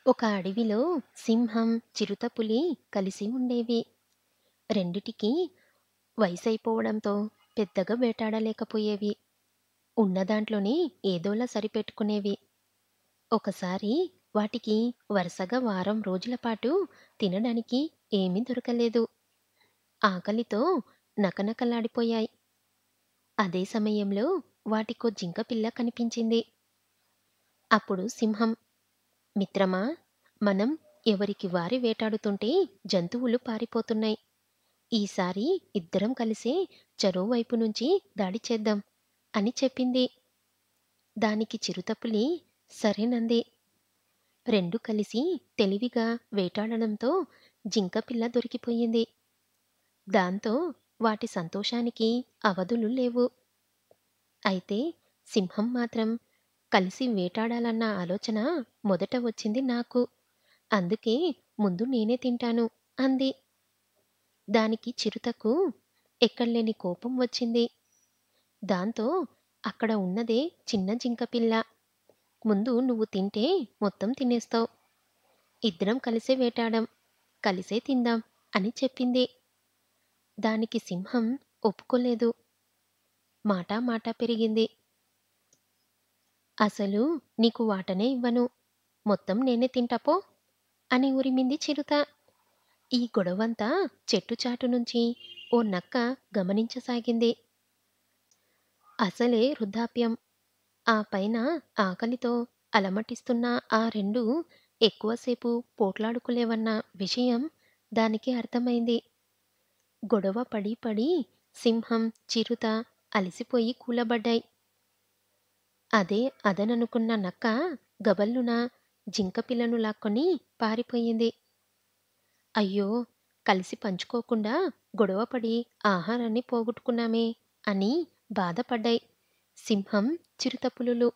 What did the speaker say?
ఒక అడవిలో సింహం, చిరుతపులి కలిసి ఉండేవి. రెండిటికి వయసైపోవడంతో పెద్దగా వేటాడలేకపోయేవి. ఉన్న దాంట్లోనే ఏదోలా సరిపెట్టుకునేవి. ఒకసారి వాటికి వరుసగా వారం రోజుల పాటు తినడానికి ఏమీ దొరకలేదు. ఆకలితో నకనకలాడిపోయాయి. అదే సమయంలో వాటికో జింకపిల్ల కనిపించింది. అప్పుడు సింహం, మిత్రమా, మనం ఎవరికి వారి వేటాడుతుంటే జంతువులు పారిపోతున్నాయి. ఈసారి ఇద్దరం కలిసే చెరోవైపు నుంచి దాడి చేద్దాం అని చెప్పింది. దానికి చిరుతపులి సరేనంది. రెండు కలిసి తెలివిగా వేటాడడంతో జింకపిల్ల దొరికిపోయింది. దాంతో వాటి సంతోషానికి అవధులు లేవు. అయితే సింహం మాత్రం కలిసి వేటాడాలన్న ఆలోచన మొదట వచ్చింది నాకు. అందుకే ముందు నేనే తింటాను అంది. దానికి చిరుతకు ఎక్కడలేని కోపం వచ్చింది. దాంతో అక్కడ ఉన్నదే చిన్న జింకపిల్ల. ముందు నువ్వు తింటే మొత్తం తినేస్తావు. ఇద్దరం కలిసే వేటాడాం. కలిసే తిందాం అని చెప్పింది. దానికి సింహం ఒప్పుకోలేదు. మాటా మాటా పెరిగింది. అసలు నీకు వాటనే ఇవ్వను. మొత్తం నేనే తింటా పో అని ఉరిమింది చిరుత. ఈ గొడవంతా చెట్టు చాటు నుంచి ఓ నక్క గమనించసాగింది. అసలే వృద్ధాప్యం, ఆ పైన ఆకలితో అలమటిస్తున్న ఆ రెండు ఎక్కువసేపు పోట్లాడుకోలేవన్న విషయం దానికి అర్థమైంది. గొడవ పడి పడి సింహం, చిరుత అలసిపోయి కూలబడ్డాయి. అదే అదననుకున్న నక్క గబల్లున జింకపిల్లను లాక్కొని పారిపోయింది. అయ్యో, కలిసి పంచుకోకుండా గొడవపడి ఆహారాన్ని పోగొట్టుకున్నామే అని బాధపడ్డాయి సింహం, చిరుతపులులు.